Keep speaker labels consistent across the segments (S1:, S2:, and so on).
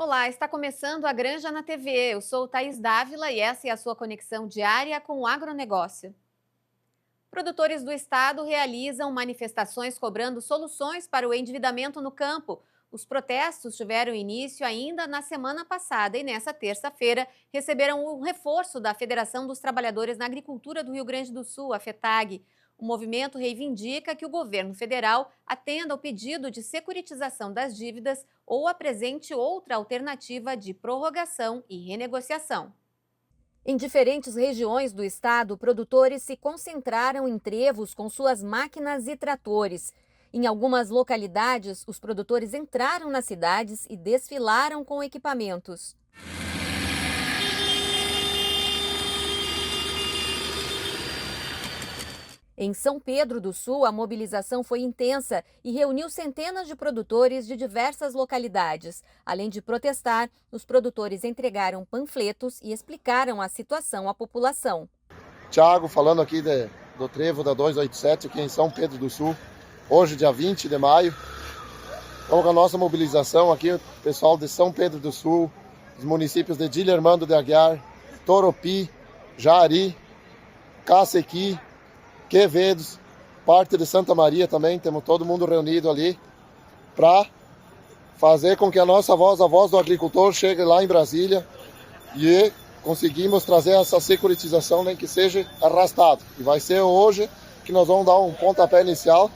S1: Olá, está começando a Granja na TV. Eu sou Thaís Dávila e essa é a sua conexão diária com o agronegócio. Produtores do estado realizam manifestações cobrando soluções para o endividamento no campo. Os protestos tiveram início ainda na semana passada e nessa terça-feira receberam o reforço da Federação dos Trabalhadores na Agricultura do Rio Grande do Sul, a FETAG. O movimento reivindica que o governo federal atenda ao pedido de securitização das dívidas ou apresente outra alternativa de prorrogação e renegociação. Em diferentes regiões do estado, produtores se concentraram em trevos com suas máquinas e tratores. Em algumas localidades, os produtores entraram nas cidades e desfilaram com equipamentos. Em São Pedro do Sul, a mobilização foi intensa e reuniu centenas de produtores de diversas localidades. Além de protestar, os produtores entregaram panfletos e explicaram a situação à população.
S2: Tiago, falando aqui do trevo da 287 aqui em São Pedro do Sul, hoje dia 20 de maio. Então, com a nossa mobilização aqui, o pessoal de São Pedro do Sul, os municípios de Dilermando de Aguiar, Toropi, Jari, Cacequi, Quevedos, parte de Santa Maria também, temos todo mundo reunido ali para fazer com que a nossa voz, a voz do agricultor, chegue lá em Brasília e conseguimos trazer essa securitização, nem que seja arrastado. E vai ser hoje que nós vamos dar um pontapé inicial.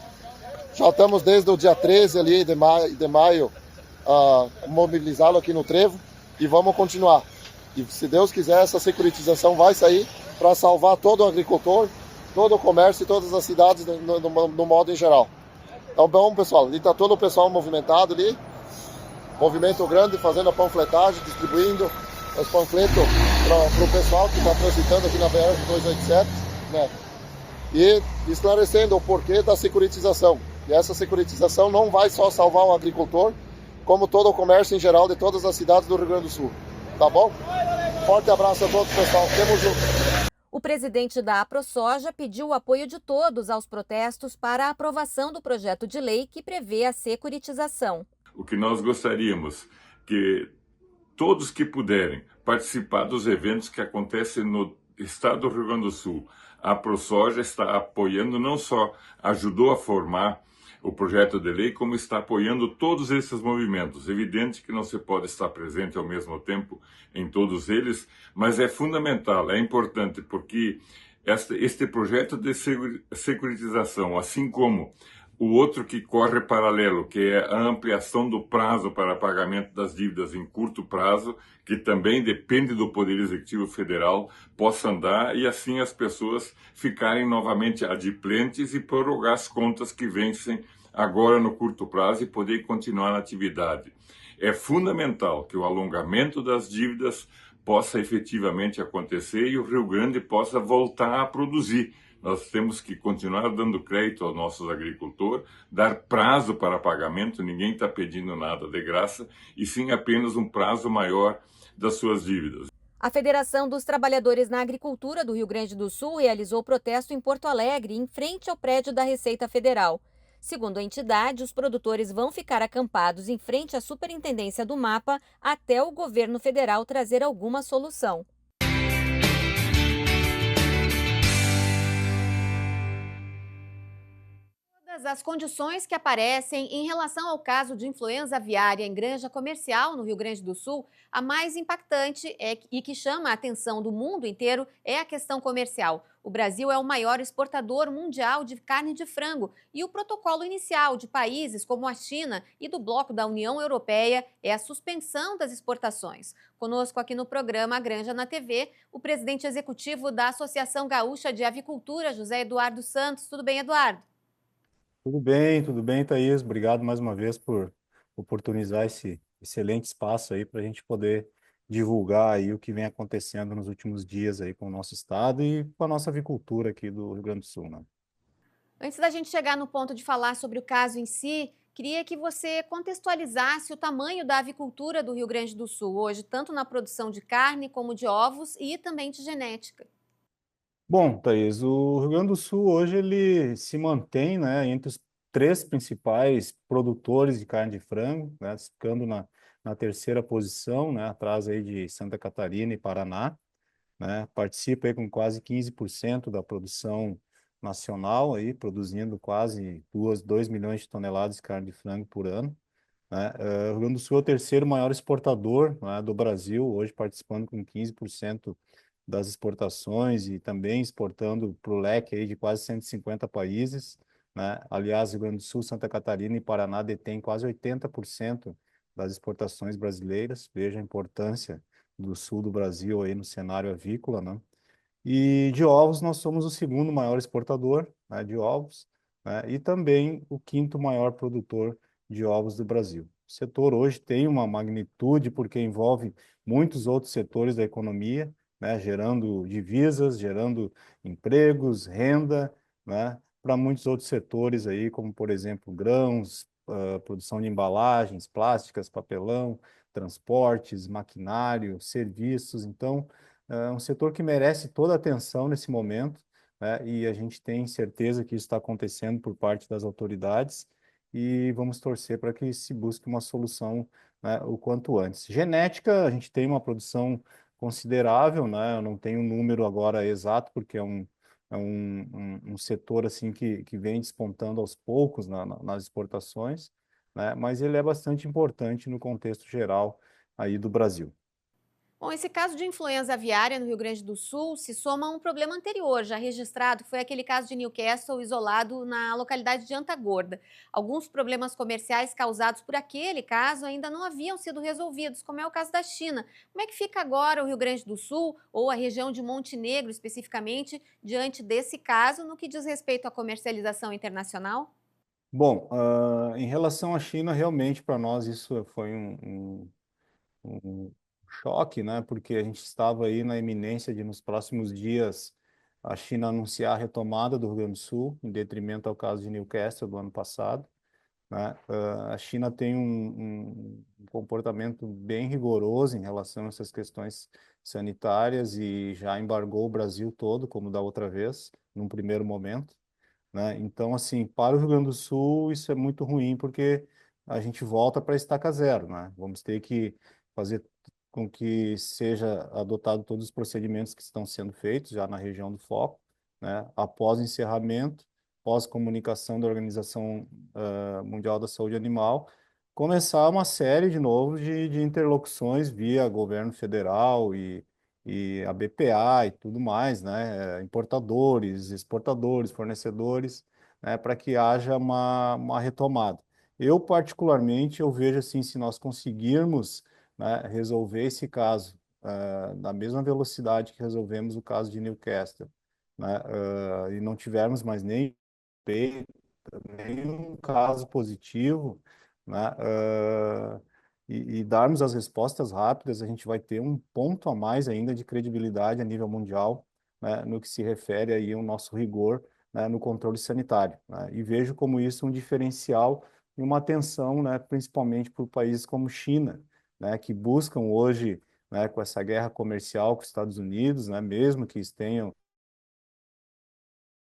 S2: Já estamos desde o dia 13 ali de maio mobilizá-lo aqui no trevo e vamos continuar. E se Deus quiser, essa securitização vai sair para salvar todo o agricultor, todo o comércio e todas as cidades no modo em geral. Então, bom, pessoal, ali está todo o pessoal movimentado ali, movimento grande, fazendo a panfletagem, distribuindo os panfletos para o pessoal que está transitando aqui na BR-287, né? E esclarecendo o porquê da securitização. E essa securitização não vai só salvar o agricultor, como todo o comércio em geral de todas as cidades do Rio Grande do Sul. Tá bom? Forte abraço a todos, pessoal. Tamo junto.
S1: O presidente da AproSoja pediu o apoio de todos aos protestos para a aprovação do projeto de lei que prevê a securitização.
S3: O que nós gostaríamos que todos que puderem participar dos eventos que acontecem no estado do Rio Grande do Sul. A AproSoja está apoiando, não só ajudou a formar o projeto de lei, como está apoiando todos esses movimentos. Evidente que não se pode estar presente ao mesmo tempo em todos eles, mas é fundamental, é importante, porque este projeto de securitização, assim como o outro que corre paralelo, que é a ampliação do prazo para pagamento das dívidas em curto prazo, que também depende do Poder Executivo Federal, possa andar e assim as pessoas ficarem novamente adimplentes e prorrogar as contas que vencem agora no curto prazo e poder continuar na atividade. É fundamental que o alongamento das dívidas possa efetivamente acontecer e o Rio Grande possa voltar a produzir. Nós temos que continuar dando crédito aos nossos agricultores, dar prazo para pagamento, ninguém está pedindo nada de graça, e sim apenas um prazo maior das suas dívidas.
S1: A Federação dos Trabalhadores na Agricultura do Rio Grande do Sul realizou protesto em Porto Alegre, em frente ao prédio da Receita Federal. Segundo a entidade, os produtores vão ficar acampados em frente à Superintendência do MAPA até o governo federal trazer alguma solução. Todas as condições que aparecem em relação ao caso de influenza aviária em granja comercial no Rio Grande do Sul, a mais impactante e que chama a atenção do mundo inteiro é a questão comercial. O Brasil é o maior exportador mundial de carne de frango e o protocolo inicial de países como a China e do bloco da União Europeia é a suspensão das exportações. Conosco aqui no programa A Granja na TV, o presidente executivo da Associação Gaúcha de Avicultura, José Eduardo Santos. Tudo bem, Eduardo?
S4: Tudo bem, Thaís. Obrigado mais uma vez por oportunizar esse excelente espaço aí para a gente poder divulgar aí o que vem acontecendo nos últimos dias aí com o nosso estado e com a nossa avicultura aqui do Rio Grande do Sul, né?
S1: Antes da gente chegar no ponto de falar sobre o caso em si, queria que você contextualizasse o tamanho da avicultura do Rio Grande do Sul hoje, tanto na produção de carne como de ovos e também de genética.
S4: Bom, Thaís, o Rio Grande do Sul hoje ele se mantém, né, entre os três principais produtores de carne de frango, né, ficando na terceira posição, né, atrás aí de Santa Catarina e Paraná, né, participa aí com quase 15% da produção nacional, aí, produzindo quase 2 milhões de toneladas de carne de frango por ano, né. O Rio Grande do Sul é o terceiro maior exportador, né, do Brasil, hoje participando com 15% das exportações e também exportando para o leque aí de quase 150 países, né? Aliás, Rio Grande do Sul, Santa Catarina e Paraná detêm quase 80% das exportações brasileiras. Veja a importância do sul do Brasil aí no cenário avícola, né? E de ovos, nós somos o segundo maior exportador, né, de ovos, né, e também o quinto maior produtor de ovos do Brasil. O setor hoje tem uma magnitude porque envolve muitos outros setores da economia, né, gerando divisas, gerando empregos, renda, né, para muitos outros setores aí, como por exemplo grãos, produção de embalagens, plásticas, papelão, transportes, maquinário, serviços. Então, é um setor que merece toda a atenção nesse momento, né? E a gente tem certeza que isso está acontecendo por parte das autoridades e vamos torcer para que se busque uma solução, né, o quanto antes. Genética, a gente tem uma produção considerável, né? Eu não tenho um número agora exato, porque é um setor assim que vem despontando aos poucos nas exportações, né? Mas ele é bastante importante no contexto geral aí do Brasil.
S1: Bom, esse caso de influenza aviária no Rio Grande do Sul se soma a um problema anterior, já registrado, que foi aquele caso de Newcastle isolado na localidade de Antagorda. Alguns problemas comerciais causados por aquele caso ainda não haviam sido resolvidos, como é o caso da China. Como é que fica agora o Rio Grande do Sul, ou a região de Montenegro especificamente, diante desse caso, no que diz respeito à comercialização internacional?
S4: Bom, em relação à China, realmente para nós isso foi um choque, né? Porque a gente estava aí na iminência de, nos próximos dias, a China anunciar a retomada do Rio Grande do Sul, em detrimento ao caso de Newcastle do ano passado, né? A China tem um comportamento bem rigoroso em relação a essas questões sanitárias e já embargou o Brasil todo, como da outra vez, num primeiro momento, né? Então, assim, para o Rio Grande do Sul, isso é muito ruim, porque a gente volta para a estaca zero, né? Vamos ter que fazer com que seja adotado todos os procedimentos que estão sendo feitos já na região do foco, né? Após o encerramento, pós comunicação da Organização Mundial da Saúde Animal, começar uma série de novo de interlocuções via governo federal e a BPA e tudo mais, né? Importadores, exportadores, fornecedores, né? Para que haja uma retomada. Eu, particularmente, eu vejo assim, se nós conseguirmos, né, resolver esse caso na mesma velocidade que resolvemos o caso de Newcastle, né, e não tivermos mais nenhum caso positivo, né, e darmos as respostas rápidas, a gente vai ter um ponto a mais ainda de credibilidade a nível mundial, né, no que se refere aí ao nosso rigor, né, no controle sanitário, né, e vejo como isso um diferencial e uma atenção, né, principalmente por países como China, né, que buscam hoje, né, com essa guerra comercial com os Estados Unidos, né, mesmo que tenham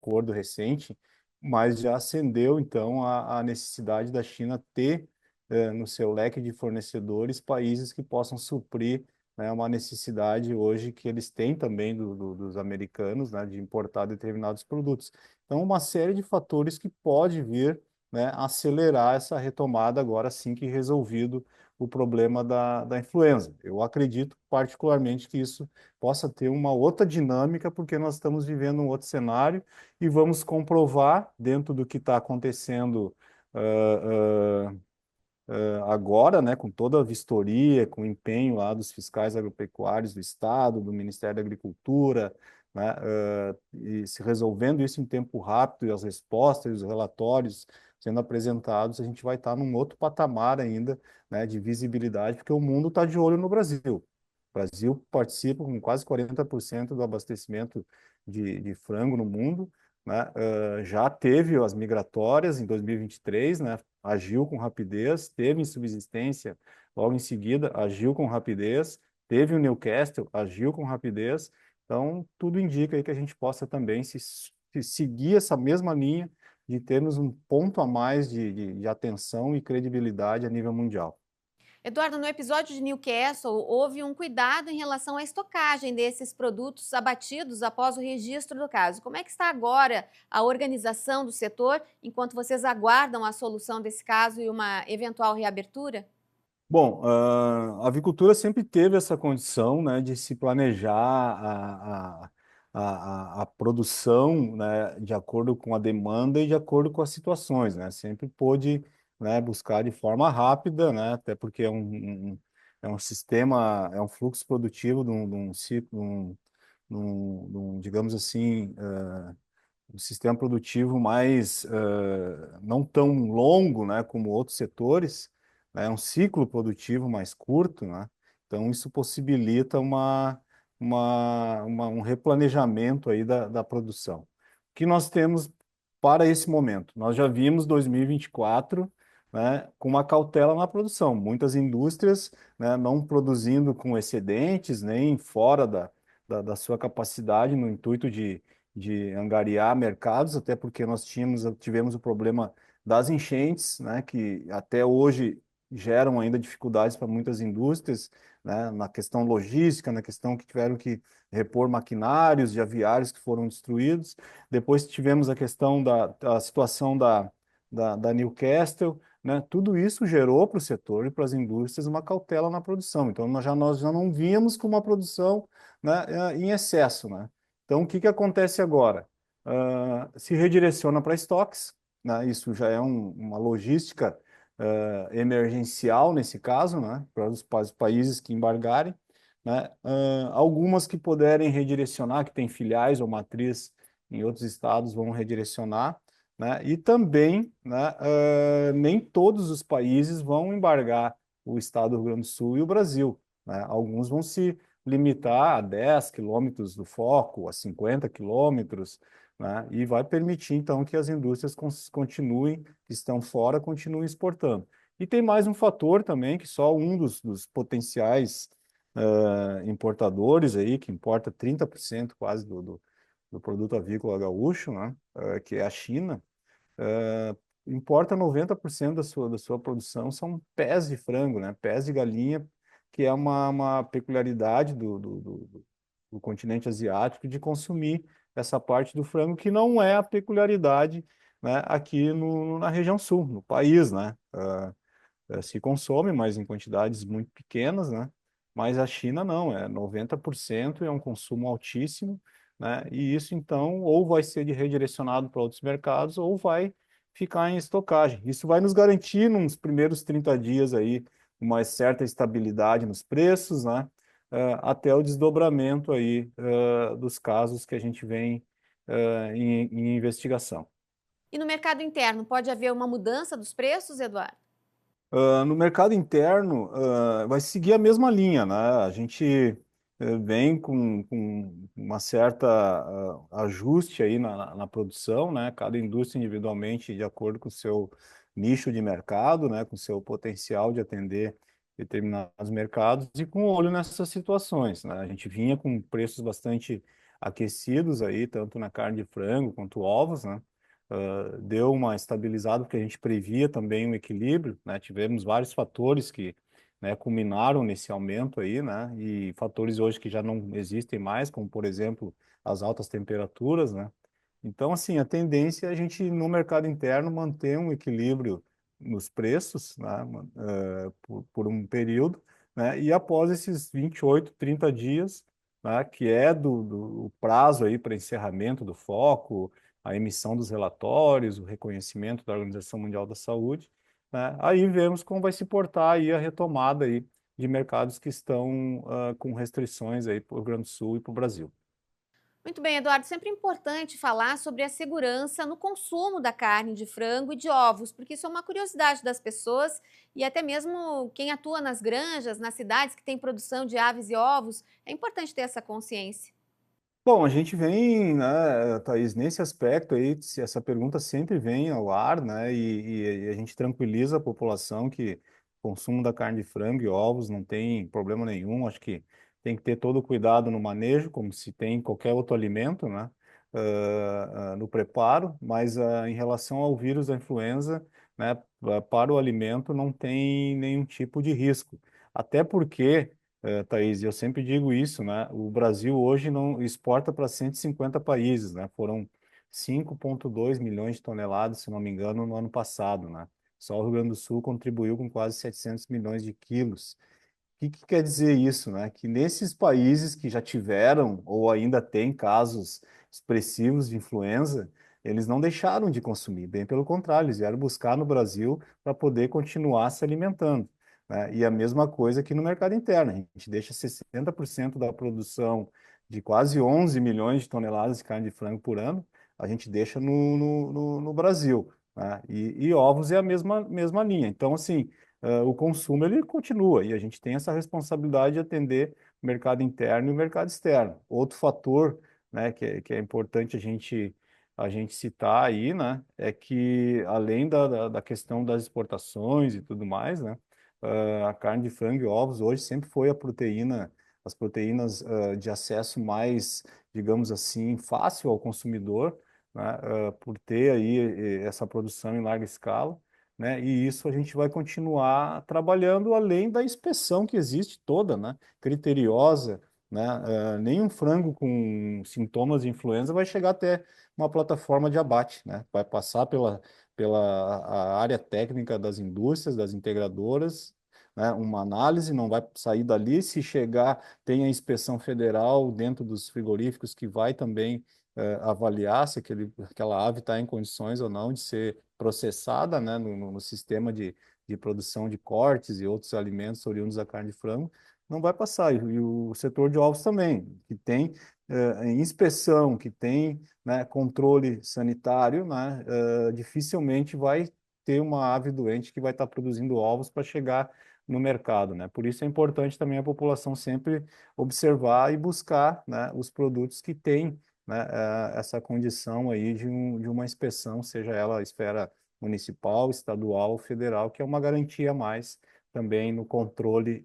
S4: acordo recente, mas já acendeu, então, a necessidade da China ter no seu leque de fornecedores países que possam suprir, né, uma necessidade hoje que eles têm também dos americanos, né, de importar determinados produtos. Então, uma série de fatores que pode vir, né, acelerar essa retomada agora assim que resolvido o problema da influenza. Eu acredito particularmente que isso possa ter uma outra dinâmica, porque nós estamos vivendo um outro cenário e vamos comprovar, dentro do que está acontecendo agora, né, com toda a vistoria, com o empenho lá dos fiscais agropecuários do Estado, do Ministério da Agricultura, né, e se resolvendo isso em tempo rápido, e as respostas, os relatórios sendo apresentados, a gente vai estar num outro patamar ainda, né, de visibilidade, porque o mundo está de olho no Brasil. O Brasil participa com quase 40% do abastecimento de frango no mundo, né? Já teve as migratórias em 2023, né? Agiu com rapidez, teve insubsistência logo em seguida, agiu com rapidez, teve o Newcastle, agiu com rapidez. Então, tudo indica aí que a gente possa também se seguir essa mesma linha de termos um ponto a mais de atenção e credibilidade a nível mundial.
S1: Eduardo, no episódio de Newcastle, houve um cuidado em relação à estocagem desses produtos abatidos após o registro do caso. Como é que está agora a organização do setor, enquanto vocês aguardam a solução desse caso e uma eventual reabertura?
S4: Bom, a avicultura sempre teve essa condição, né, de se planejar a produção, né, de acordo com a demanda e de acordo com as situações, né, sempre pôde, né, buscar de forma rápida, né, até porque é um sistema, é um fluxo produtivo de um ciclo, digamos assim, um sistema produtivo mais não tão longo, né, como outros setores, né, é um ciclo produtivo mais curto, né? Então isso possibilita um replanejamento aí da produção. O que nós temos para esse momento? Nós já vimos 2024, né, com uma cautela na produção. Muitas indústrias, né, não produzindo com excedentes, nem fora da sua capacidade, no intuito de angariar mercados, até porque nós tivemos o problema das enchentes, né, que até hoje geram ainda dificuldades para muitas indústrias, né, na questão logística, na questão que tiveram que repor maquinários de aviários que foram destruídos. Depois tivemos a questão da situação da Newcastle, né, tudo isso gerou para o setor e para as indústrias uma cautela na produção. Então, nós já não vínhamos com uma produção, né, em excesso, né? Então, o que que acontece agora? Se redireciona para estoques, né? Isso já é uma logística emergencial nesse caso, né? Para os países que embargarem, né? Algumas que puderem redirecionar, que têm filiais ou matriz em outros estados, vão redirecionar, né? E também, né, nem todos os países vão embargar o estado do Rio Grande do Sul e o Brasil, né? Alguns vão se limitar a 10 quilômetros do foco, a 50 quilômetros, né? E vai permitir, então, que as indústrias continuem, que estão fora, continuem exportando. E tem mais um fator também, que só um dos potenciais importadores aí, que importa 30% quase do produto avícola gaúcho, né? Que é a China, importa 90% da sua produção são pés de frango, né? Pés de galinha, que é uma peculiaridade do continente asiático de consumir essa parte do frango, que não é a peculiaridade, né, aqui na região sul, no país, né? Se consome, mas em quantidades muito pequenas, né? Mas a China não, é 90% e é um consumo altíssimo, né? E isso, então, ou vai ser redirecionado para outros mercados ou vai ficar em estocagem. Isso vai nos garantir, nos primeiros 30 dias aí, uma certa estabilidade nos preços, né? Até o desdobramento aí, dos casos que a gente vem, em investigação.
S1: E no mercado interno, pode haver uma mudança dos preços, Eduardo?
S4: No mercado interno, vai seguir a mesma linha, né? A gente vem com uma certa ajuste aí na produção, né? Cada indústria individualmente de acordo com o seu nicho de mercado, né? Com o seu potencial de atender determinados mercados e com olho nessas situações, né? A gente vinha com preços bastante aquecidos aí, tanto na carne de frango quanto ovos, né? Deu uma estabilizada, porque a gente previa também um equilíbrio, né? Tivemos vários fatores que, né, culminaram nesse aumento aí, né? E fatores hoje que já não existem mais, como, por exemplo, as altas temperaturas, né? Então, assim, a tendência é a gente, no mercado interno, manter um equilíbrio nos preços, né? Por um período, né? E após esses 28, 30 dias, né, que é do prazo aí para encerramento do foco, a emissão dos relatórios, o reconhecimento da Organização Mundial da Saúde, né? Aí vemos como vai se portar aí a retomada aí de mercados que estão com restrições aí para o Rio Grande do Sul e para o Brasil.
S1: Muito bem, Eduardo. Sempre importante falar sobre a segurança no consumo da carne de frango e de ovos, porque isso é uma curiosidade das pessoas e até mesmo quem atua nas granjas, nas cidades que têm produção de aves e ovos, é importante ter essa consciência.
S4: Bom, a gente vem, né, Thaís, nesse aspecto aí, se essa pergunta sempre vem ao ar, né, e a gente tranquiliza a população que o consumo da carne de frango e ovos não tem problema nenhum, acho que tem que ter todo o cuidado no manejo, como se tem em qualquer outro alimento, né, no preparo, mas em relação ao vírus da influenza, né, para o alimento não tem nenhum tipo de risco. Até porque, Thaís, eu sempre digo isso, né, o Brasil hoje não exporta para 150 países, né, foram 5,2 milhões de toneladas, se não me engano, no ano passado, né. Só o Rio Grande do Sul contribuiu com quase 700 milhões de quilos. Que quer dizer isso, né? Que nesses países que já tiveram ou ainda têm casos expressivos de influenza, eles não deixaram de consumir, bem pelo contrário, eles vieram buscar no Brasil para poder continuar se alimentando, né? E a mesma coisa aqui no mercado interno, a gente deixa 60% da produção de quase 11 milhões de toneladas de carne de frango por ano, a gente deixa no Brasil, né? E ovos é a mesma linha. Então, assim, o consumo ele continua e a gente tem essa responsabilidade de atender o mercado interno e o mercado externo. Outro fator, né, que é importante a gente citar aí, né, é que além da questão das exportações e tudo mais, né, a carne de frango e ovos hoje sempre foi as proteínas de acesso mais, digamos assim, fácil ao consumidor, né, por ter aí essa produção em larga escala, né? E isso a gente vai continuar trabalhando além da inspeção que existe toda, né? Criteriosa, né? Nenhum frango com sintomas de influenza vai chegar até uma plataforma de abate, né? Vai passar pela a área técnica das indústrias, das integradoras, né? Uma análise, não vai sair dali. Se chegar, tem a inspeção federal dentro dos frigoríficos que vai também avaliar se aquela ave está em condições ou não de ser processada, né, no sistema de produção de cortes e outros alimentos oriundos da carne de frango, não vai passar. E o setor de ovos também, que tem inspeção, que tem, né, controle sanitário, né, dificilmente vai ter uma ave doente que vai estar produzindo ovos para chegar no mercado, né? Por isso é importante também a população sempre observar e buscar, né, os produtos que têm, né, essa condição aí de uma inspeção, seja ela a esfera municipal, estadual, federal, que é uma garantia a mais também no controle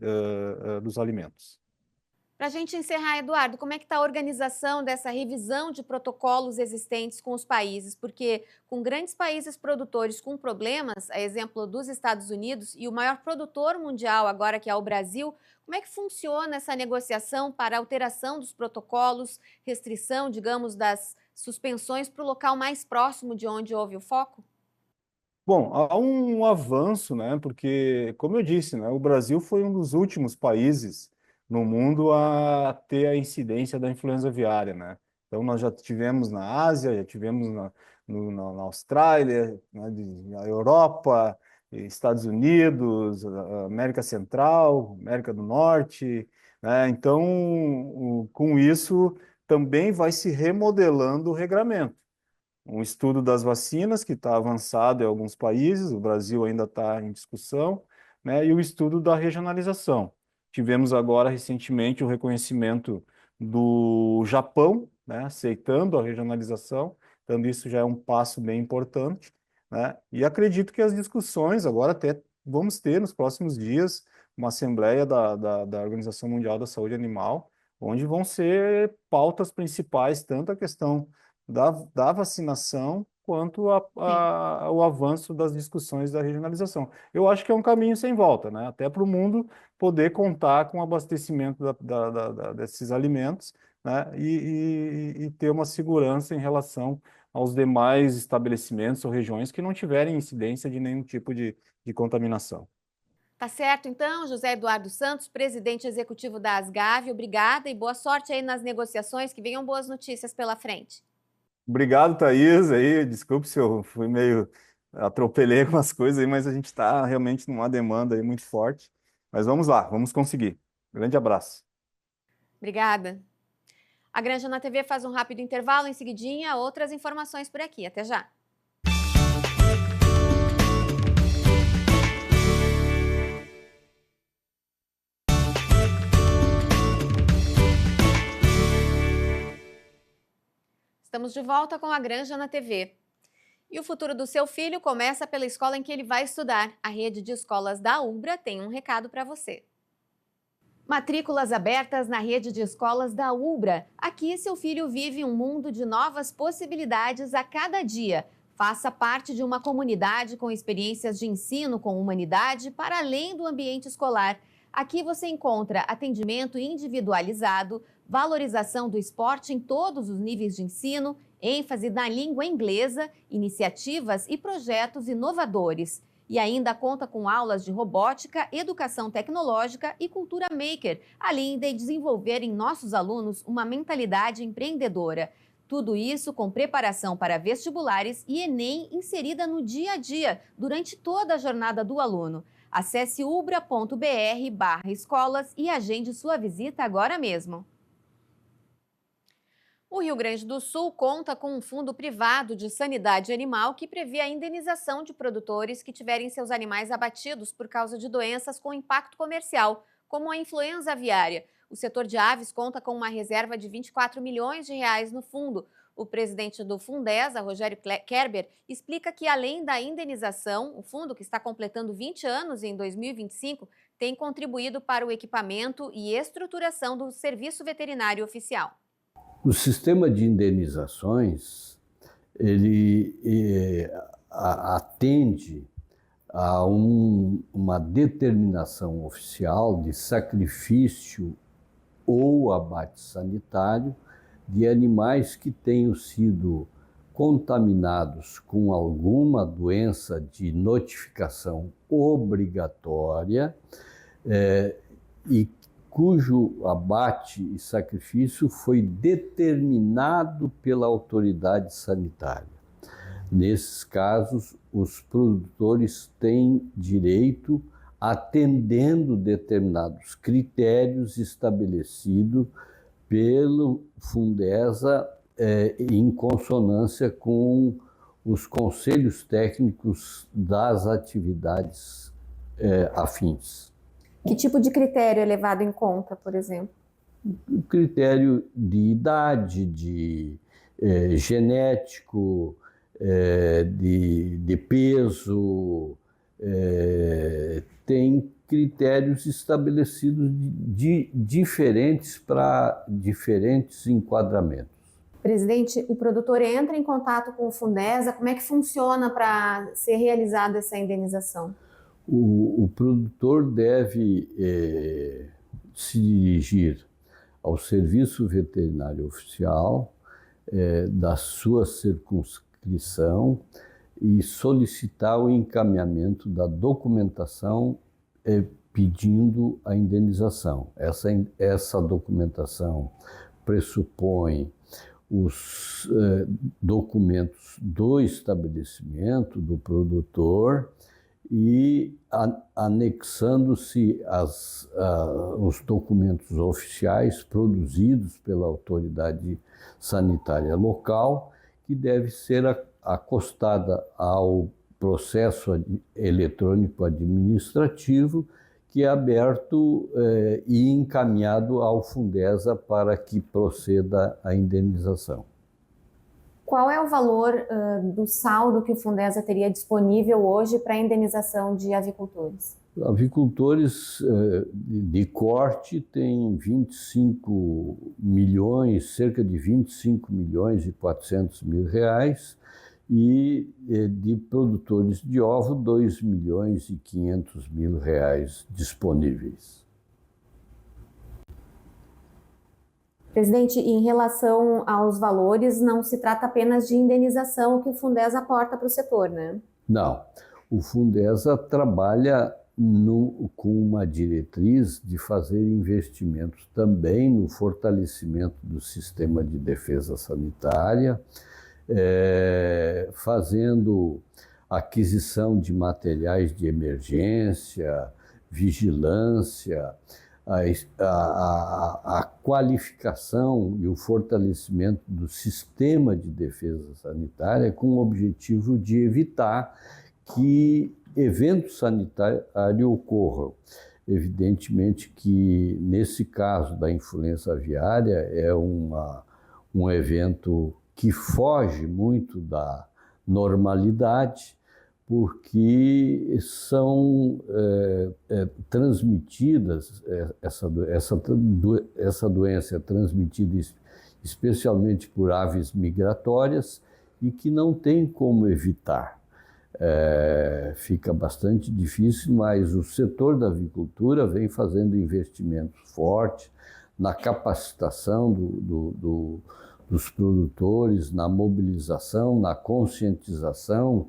S4: dos alimentos.
S1: Para a gente encerrar, Eduardo, como é que está a organização dessa revisão de protocolos existentes com os países? Porque com grandes países produtores com problemas, a exemplo dos Estados Unidos, e o maior produtor mundial agora, que é o Brasil, como é que funciona essa negociação para alteração dos protocolos, restrição, digamos, das suspensões para o local mais próximo de onde houve o foco?
S4: Bom, há um avanço, né? Porque, como eu disse, né, o Brasil foi um dos últimos países no mundo a ter a incidência da influenza aviária, né? Então, nós já tivemos na Ásia, já tivemos na Austrália, né, na Europa, Estados Unidos, América Central, América do Norte, né? Então, com isso, também vai se remodelando o regramento. Um estudo das vacinas que está avançado em alguns países, o Brasil ainda está em discussão, né? E o estudo da regionalização. Tivemos agora recentemente o reconhecimento do Japão, né? Aceitando a regionalização, então isso já é um passo bem importante, né? E acredito que as discussões agora até vamos ter nos próximos dias uma assembleia da Organização Mundial da Saúde Animal, onde vão ser pautas principais, tanto a questão da vacinação quanto
S1: Sim.
S4: o avanço das discussões da regionalização. Eu acho que é um caminho sem volta, né? Até para o mundo poder contar com o abastecimento desses alimentos, né? E ter uma segurança em relação aos demais estabelecimentos ou regiões que não tiverem incidência de nenhum tipo de contaminação.
S1: Tá certo, então, José Eduardo Santos, presidente executivo da Asgave, obrigada e boa sorte aí nas negociações, que venham boas notícias pela frente.
S4: Obrigado, Thaís. Aí, desculpe se eu fui meio atropelei algumas coisas aí, mas a gente está realmente numa demanda aí muito forte. Mas vamos lá, vamos conseguir. Grande abraço.
S1: Obrigada. A Granja na TV faz um rápido intervalo, em seguidinha, outras informações por aqui. Até já. Estamos de volta com a Granja na TV. E o futuro do seu filho começa pela escola em que ele vai estudar. A rede de escolas da Ubra tem um recado para você. Matrículas abertas na rede de escolas da Ubra. Aqui, seu filho vive um mundo de novas possibilidades a cada dia. Faça parte de uma comunidade com experiências de ensino com humanidade para além do ambiente escolar. Aqui você encontra atendimento individualizado, valorização do esporte em todos os níveis de ensino, ênfase na língua inglesa, iniciativas e projetos inovadores. E ainda conta com aulas de robótica, educação tecnológica e cultura maker, além de desenvolver em nossos alunos uma mentalidade empreendedora. Tudo isso com preparação para vestibulares e Enem inserida no dia a dia, durante toda a jornada do aluno. Acesse ubra.br/escolas e agende sua visita agora mesmo. O Rio Grande do Sul conta com um fundo privado de sanidade animal que prevê a indenização de produtores que tiverem seus animais abatidos por causa de doenças com impacto comercial, como a influenza aviária. O setor de aves conta com uma reserva de 24 milhões de reais no fundo. O presidente do Fundesa, Rogério Kerber, explica que, além da indenização, o fundo, que está completando 20 anos em 2025, tem contribuído para o equipamento e estruturação do Serviço Veterinário Oficial.
S5: O sistema de indenizações, ele atende a uma determinação oficial de sacrifício ou abate sanitário de animais que tenham sido contaminados com alguma doença de notificação obrigatória e cujo abate e sacrifício foi determinado pela autoridade sanitária. Nesses casos, os produtores têm direito, atendendo determinados critérios estabelecidos pelo Fundesa, em consonância com os conselhos técnicos das atividades afins.
S1: Que tipo de critério é levado em conta, por exemplo?
S5: O critério de idade, de genético, de peso, tem critérios estabelecidos diferentes para diferentes enquadramentos.
S1: Presidente, o produtor entra em contato com o Fundesa, como é que funciona para ser realizada essa indenização?
S5: O produtor deve se dirigir ao Serviço Veterinário Oficial da sua circunscrição e solicitar o encaminhamento da documentação pedindo a indenização. Essa documentação pressupõe os documentos do estabelecimento, do produtor, e anexando-se os documentos oficiais produzidos pela autoridade sanitária local, que deve ser acostada ao processo eletrônico administrativo, que é aberto e encaminhado ao Fundesa para que proceda a indenização.
S1: Qual é o valor do saldo que o Fundesa teria disponível hoje para a indenização de avicultores?
S5: Avicultores de corte têm 25 milhões, cerca de 25 milhões e 400 mil reais, e de produtores de ovo, 2 milhões e 500 mil reais disponíveis.
S1: Presidente, em relação aos valores, não se trata apenas de indenização que o Fundesa aporta para o setor, né?
S5: Não, o Fundesa trabalha com uma diretriz de fazer investimentos também no fortalecimento do sistema de defesa sanitária, fazendo aquisição de materiais de emergência, vigilância, a qualificação e o fortalecimento do sistema de defesa sanitária com o objetivo de evitar que eventos sanitários ocorram. Evidentemente que, nesse caso da influenza aviária, é um evento que foge muito da normalidade, porque são transmitidas, essa doença é transmitida especialmente por aves migratórias e que não tem como evitar. Fica bastante difícil, mas o setor da avicultura vem fazendo investimentos fortes na capacitação dos produtores, na mobilização, na conscientização,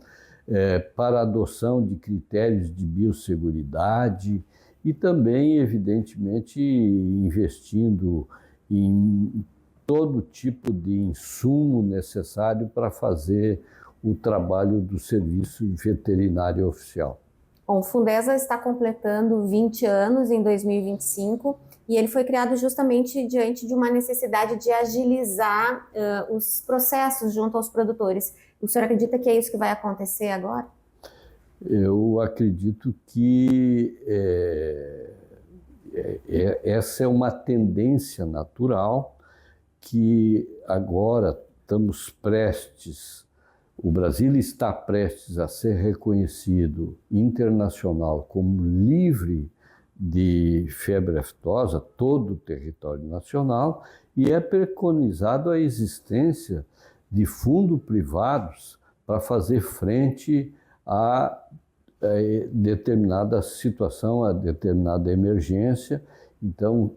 S5: para a adoção de critérios de biosseguridade e também, evidentemente, investindo em todo tipo de insumo necessário para fazer o trabalho do Serviço Veterinário Oficial.
S1: Bom, o Fundesa está completando 20 anos em 2025 e ele foi criado justamente diante de uma necessidade de agilizar os processos junto aos produtores. O senhor acredita que é isso que vai acontecer agora?
S5: Eu acredito que essa é uma tendência natural que agora estamos o Brasil está prestes a ser reconhecido internacional como livre de febre aftosa, todo o território nacional, e é preconizado a existência de fundos privados para fazer frente a determinada situação, a determinada emergência. Então,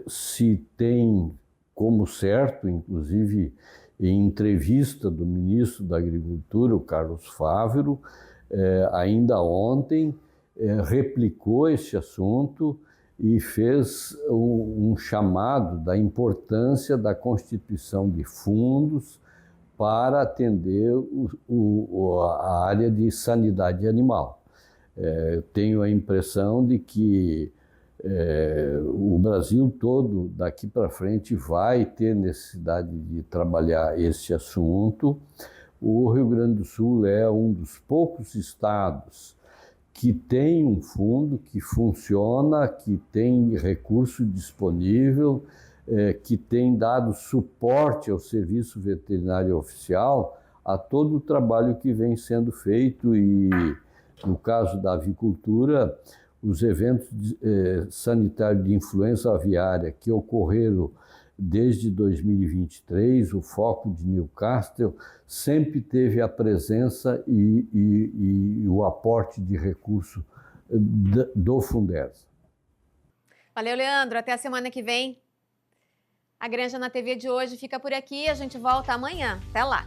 S5: se tem como certo, inclusive em entrevista do ministro da Agricultura, o Carlos Fávero, ainda ontem, replicou esse assunto e fez um chamado da importância da constituição de fundos para atender a área de sanidade animal. Eu tenho a impressão de que o Brasil todo, daqui para frente, vai ter necessidade de trabalhar esse assunto. O Rio Grande do Sul é um dos poucos estados que tem um fundo que funciona, que tem recurso disponível, que tem dado suporte ao Serviço Veterinário Oficial a todo o trabalho que vem sendo feito e, no caso da avicultura, os eventos sanitários de influenza aviária que ocorreram desde 2023, o foco de Newcastle, sempre teve a presença e o aporte de recurso do Fundesa.
S1: Valeu, Leandro. Até a semana que vem. A Granja na TV de hoje fica por aqui. A gente volta amanhã. Até lá.